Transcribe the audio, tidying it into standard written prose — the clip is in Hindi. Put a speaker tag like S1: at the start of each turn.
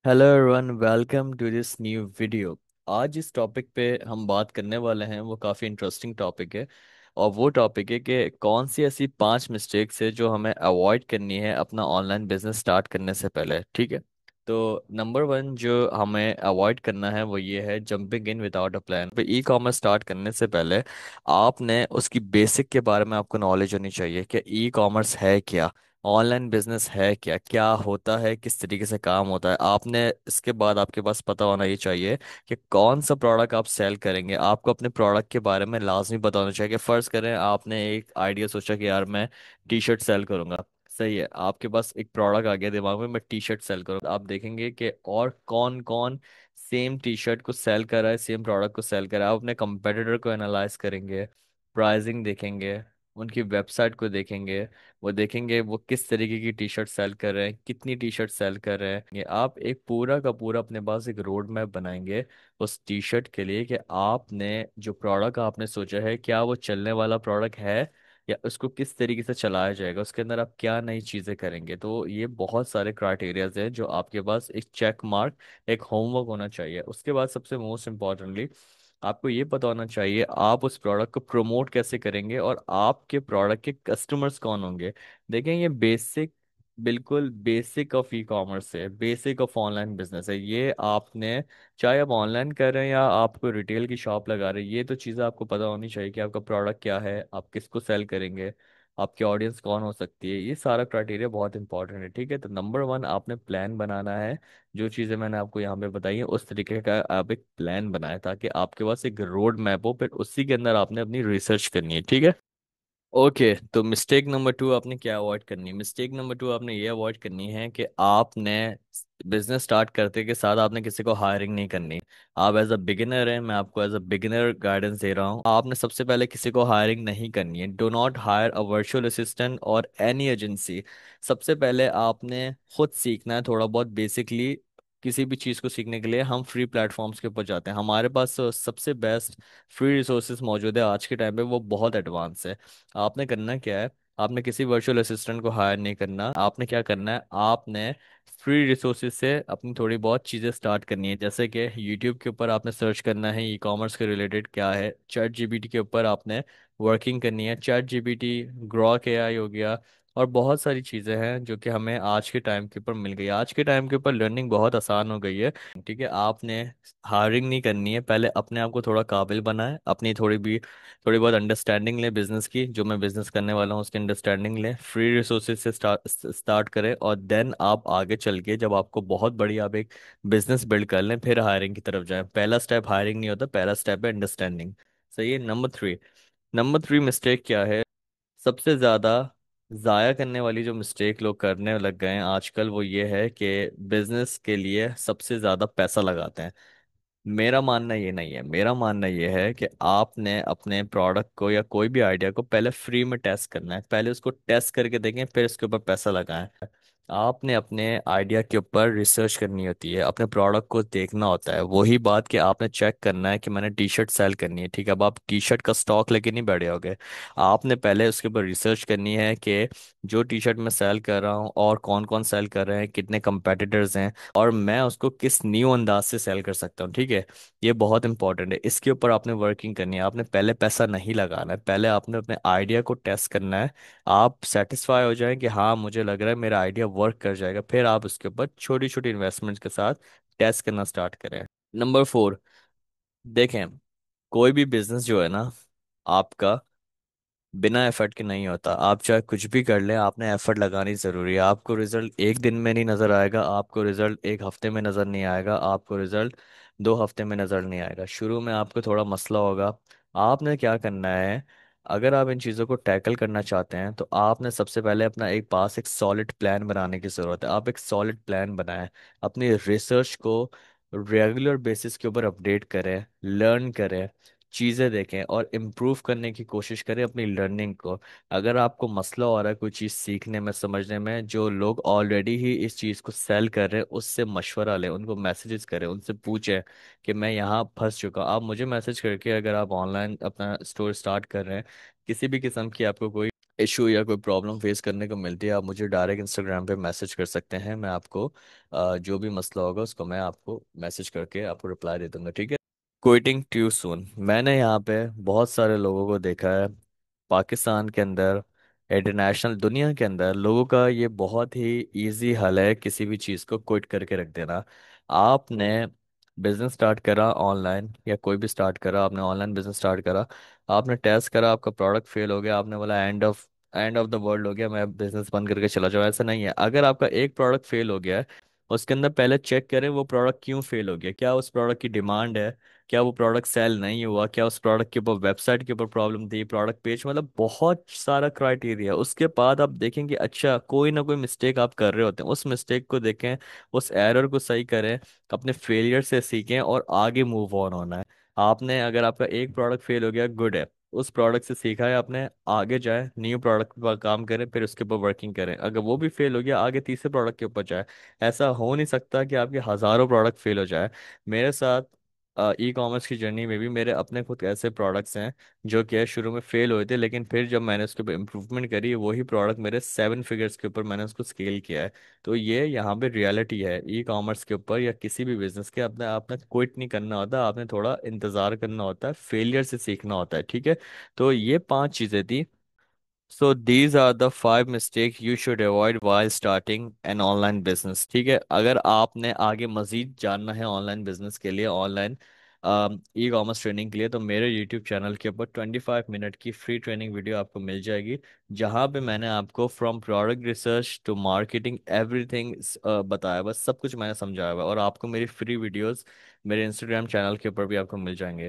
S1: Hello everyone, welcome to this new video. आज इस टॉपिक पे हम बात करने वाले हैं, वो काफ़ी इंटरेस्टिंग टॉपिक है। और वो टॉपिक है कि कौन सी ऐसी 5 मिस्टेक्स है जो हमें अवॉइड करनी है अपना ऑनलाइन बिजनेस स्टार्ट करने से पहले। ठीक है। तो नंबर 1 जो हमें अवॉइड करना है वो ये है jumping in without a plan. पे ई कॉमर्स स्टार्ट करने से पहले आपने उसकी बेसिक के बारे में आपको नॉलेज होनी चाहिए कि ई कॉमर्स है क्या, ऑनलाइन बिजनेस है क्या, क्या होता है, किस तरीके से काम होता है। आपने इसके बाद आपके पास पता होना ये चाहिए कि कौन सा प्रोडक्ट आप सेल करेंगे। आपको अपने प्रोडक्ट के बारे में लाजमी पता होना चाहिए कि फर्ज करें आपने एक आइडिया सोचा कि यार मैं टी शर्ट सेल करूंगा। सही है, आपके पास एक प्रोडक्ट आ गया दिमाग में, मैं टी शर्ट सेल करूँगा। आप देखेंगे कि और कौन कौन सेम टी शर्ट को सेल कर रहा है, सेम प्रोडक्ट को सेल कर रहा है। आप अपने कंपेटिटर को एनालाइज करेंगे, प्राइसिंग देखेंगे, उनकी वेबसाइट को देखेंगे। वो देखेंगे वो किस तरीके की टी शर्ट सेल कर रहे हैं, कितनी टी शर्ट सेल कर रहे हैं। ये आप एक पूरा का पूरा अपने पास एक रोड मैप बनाएंगे उस टी शर्ट के लिए कि आपने जो प्रोडक्ट आपने सोचा है क्या वो चलने वाला प्रोडक्ट है, या उसको किस तरीके से चलाया जाएगा, उसके अंदर आप क्या नई चीज़ें करेंगे। तो ये बहुत सारे क्राइटेरियाज हैं जो आपके पास एक चेक मार्क, एक होमवर्क होना चाहिए। उसके बाद सबसे मोस्ट इम्पॉर्टेंटली आपको ये पता होना चाहिए आप उस प्रोडक्ट को प्रमोट कैसे करेंगे और आपके प्रोडक्ट के कस्टमर्स कौन होंगे। देखें, ये बेसिक, बिल्कुल बेसिक ऑफ ई कॉमर्स है, बेसिक ऑफ ऑनलाइन बिजनेस है। ये आपने, चाहे आप ऑनलाइन कर रहे हैं या आप कोई रिटेल की शॉप लगा रहे हैं, ये तो चीज़ें आपको पता होनी चाहिए कि आपका प्रोडक्ट क्या है, आप किसको सेल करेंगे, आपकी ऑडियंस कौन हो सकती है। ये सारा क्राइटेरिया बहुत इंपॉर्टेंट है। ठीक है, तो नंबर 1 आपने प्लान बनाना है। जो चीज़ें मैंने आपको यहाँ पे बताई है उस तरीके का आप एक प्लान बनाए ताकि आपके पास एक रोड मैप हो, फिर उसी के अंदर आपने अपनी रिसर्च करनी है। ठीक है। ओके, तो मिस्टेक नंबर 2 आपने क्या अवॉइड करनी है? मिस्टेक नंबर 2 आपने ये अवॉइड करनी है कि आपने बिजनेस स्टार्ट करते के साथ आपने किसी को हायरिंग नहीं करनी। आप एज अ बिगिनर हैं, मैं आपको एज अ बिगिनर गाइडेंस दे रहा हूँ। आपने सबसे पहले किसी को हायरिंग नहीं करनी है। Do not hire a virtual assistant और एनी एजेंसी। सबसे पहले आपने खुद सीखना है थोड़ा बहुत बेसिकली। किसी भी चीज़ को सीखने के लिए हम फ्री प्लेटफॉर्म्स के ऊपर जाते हैं। हमारे पास सबसे बेस्ट फ्री रिसोर्सेज मौजूद है आज के टाइम पे, वो बहुत एडवांस है। आपने करना क्या है, आपने किसी वर्चुअल असिस्टेंट को हायर नहीं करना। आपने क्या करना है, आपने फ्री रिसोर्सेज से अपनी थोड़ी बहुत चीज़ें स्टार्ट करनी है। जैसे कि यूट्यूब के ऊपर आपने सर्च करना है ई कॉमर्स के रिलेटेड क्या है। चैट जीपीटी के ऊपर आपने वर्किंग करनी है। चैट जीपीटी, ग्रॉक एआई हो गया, और बहुत सारी चीज़ें हैं जो कि हमें आज के टाइम के ऊपर मिल गई है। आज के टाइम के ऊपर लर्निंग बहुत आसान हो गई है। ठीक है, आपने हायरिंग नहीं करनी है। पहले अपने आप को थोड़ा काबिल बनाए, अपनी थोड़ी बहुत अंडरस्टैंडिंग ले बिजनेस की, जो मैं बिजनेस करने वाला हूँ उसकी अंडरस्टैंडिंग ले। फ्री रिसोर्सेज से स्टार्ट करें और देन आप आगे चल के जब आपको बहुत बड़ी आप एक बिजनेस बिल्ड कर लें फिर हायरिंग की तरफ जाएं। पहला स्टेप हायरिंग नहीं होता, पहला स्टेप है अंडरस्टैंडिंग। सही है। नंबर 3 मिस्टेक क्या है, सबसे ज़्यादा ज़ाया करने वाली जो मिस्टेक लोग करने लग गए हैं आजकल, वो ये है कि बिजनेस के लिए सबसे ज़्यादा पैसा लगाते हैं। मेरा मानना ये नहीं है। मेरा मानना ये है कि आपने अपने प्रोडक्ट को या कोई भी आइडिया को पहले फ्री में टेस्ट करना है। पहले उसको टेस्ट करके देखें, फिर उसके ऊपर पैसा लगाएं। आपने अपने आइडिया के ऊपर रिसर्च करनी होती है, अपने प्रोडक्ट को देखना होता है। वही बात कि आपने चेक करना है कि मैंने टी शर्ट सेल करनी है। ठीक है, अब आप टी शर्ट का स्टॉक लेके नहीं बैठे होगे। आपने पहले उसके ऊपर रिसर्च करनी है कि जो टी शर्ट मैं सेल कर रहा हूँ और कौन कौन सेल कर रहे हैं, कितने कंपेटिटर्स हैं, और मैं उसको किस न्यू अंदाज से सेल कर सकता हूँ। ठीक है, ये बहुत इंपॉर्टेंट है। इसके ऊपर आपने वर्किंग करनी है। आपने पहले पैसा नहीं लगाना है, पहले आपने अपने आइडिया को टेस्ट करना है। आप सेटिस्फाई हो जाएं कि हाँ मुझे लग रहा है मेरा आइडिया वर्क कर जाएगा, फिर आप उसके ऊपर छोटी छोटी इन्वेस्टमेंट्स के साथ टेस्ट करना स्टार्ट करें। नंबर 4, देखें, कोई भी बिजनेस जो है ना आपका, बिना एफर्ट के नहीं होता। आप चाहे कुछ भी कर लें, आपने एफर्ट लगानी ज़रूरी है। आपको रिजल्ट एक दिन में नहीं नज़र आएगा, आपको रिजल्ट एक हफ्ते में नज़र नहीं आएगा, आपको रिजल्ट 2 हफ्ते में नज़र नहीं आएगा। शुरू में आपको थोड़ा मसला होगा। आपने क्या करना है, अगर आप इन चीज़ों को टैकल करना चाहते हैं तो आपने सबसे पहले अपना एक पास एक सॉलिड प्लान बनाने की ज़रूरत है। आप एक सॉलिड प्लान बनाएं, अपनी रिसर्च को रेगुलर बेसिस के ऊपर अपडेट करें, लर्न करें, चीज़ें देखें और इम्प्रूव करने की कोशिश करें अपनी लर्निंग को। अगर आपको मसला हो रहा है कोई चीज़ सीखने में, समझने में, जो लोग ऑलरेडी ही इस चीज़ को सेल कर रहे हैं उससे मशवरा लें, उनको मैसेजेस करें, उनसे पूछें कि मैं यहाँ फंस चुका हूँ। आप मुझे मैसेज करके, अगर आप ऑनलाइन अपना स्टोर स्टार्ट कर रहे हैं, किसी भी किस्म की आपको कोई इशू या कोई प्रॉब्लम फेस करने को मिलती है, आप मुझे डायरेक्ट इंस्टाग्राम पे मैसेज कर सकते हैं। मैं आपको जो भी मसला होगा उसको मैं आपको मैसेज करके आपको रिप्लाई दे दूंगा, ठीक है। क्विटिंग ट्यू सून, मैंने यहाँ पे बहुत सारे लोगों को देखा है पाकिस्तान के अंदर, इंटरनेशनल दुनिया के अंदर, लोगों का ये बहुत ही इजी हल है किसी भी चीज़ को क्विट करके रख देना। आपने बिजनेस स्टार्ट करा ऑनलाइन, या कोई भी स्टार्ट करा, आपने ऑनलाइन बिजनेस स्टार्ट करा, आपने टेस्ट करा, आपका प्रोडक्ट फेल हो गया, आपने बोला एंड ऑफ द वर्ल्ड हो गया, मैं बिजनेस बंद करके चला जाऊँ, ऐसा नहीं है। अगर आपका एक प्रोडक्ट फेल हो गया है, उसके अंदर पहले चेक करें वो प्रोडक्ट क्यों फेल हो गया, क्या उस प्रोडक्ट की डिमांड है, क्या वो प्रोडक्ट सेल नहीं हुआ, क्या उस प्रोडक्ट के ऊपर वेबसाइट के ऊपर प्रॉब्लम थी, प्रोडक्ट पेज, मतलब बहुत सारा क्राइटेरिया। उसके बाद आप देखेंगे अच्छा कोई ना कोई मिस्टेक आप कर रहे होते हैं, उस मिस्टेक को देखें, उस एरर को सही करें, अपने फेलियर से सीखें और आगे मूव ऑन होना है। आपने अगर आपका एक प्रोडक्ट फेल हो गया, गुड है, उस प्रोडक्ट से सीखा है आपने, आगे जाए न्यू प्रोडक्ट पर काम करें, फिर उसके ऊपर वर्किंग करें। अगर वो भी फेल हो गया, आगे तीसरे प्रोडक्ट के ऊपर जाए। ऐसा हो नहीं सकता कि आपके हज़ारों प्रोडक्ट फेल हो जाए। मेरे साथ ई कॉमर्स की जर्नी में भी मेरे अपने खुद ऐसे प्रोडक्ट्स हैं जो कि शुरू में फेल हुए थे, लेकिन फिर जब मैंने उसके ऊपर इम्प्रूवमेंट करी, वही प्रोडक्ट मेरे 7 फिगर्स के ऊपर मैंने उसको स्केल किया है। तो ये यहाँ पे रियलिटी है ई कॉमर्स के ऊपर या किसी भी बिजनेस के। अपने आपने क्विट नहीं करना होता, आपने थोड़ा इंतज़ार करना होता है, फेलियर से सीखना होता है, ठीक है। तो ये 5 चीज़ें थी। So these are the 5 mistake you should avoid while starting an online business, ठीक है। अगर आपने आगे मजीद जानना है ऑनलाइन बिजनेस के लिए, ऑनलाइन ई कॉमर्स ट्रेनिंग के लिए, तो मेरे यूट्यूब चैनल के ऊपर 25 मिनट की फ्री ट्रेनिंग वीडियो आपको मिल जाएगी, जहाँ पे मैंने आपको from product research to marketing everything बताया, बस सब कुछ मैंने समझाया हुआ है। और आपको मेरी फ्री वीडियोस मेरे इंस्टाग्राम चैनल के ऊपर भी आपको मिल जाएंगे।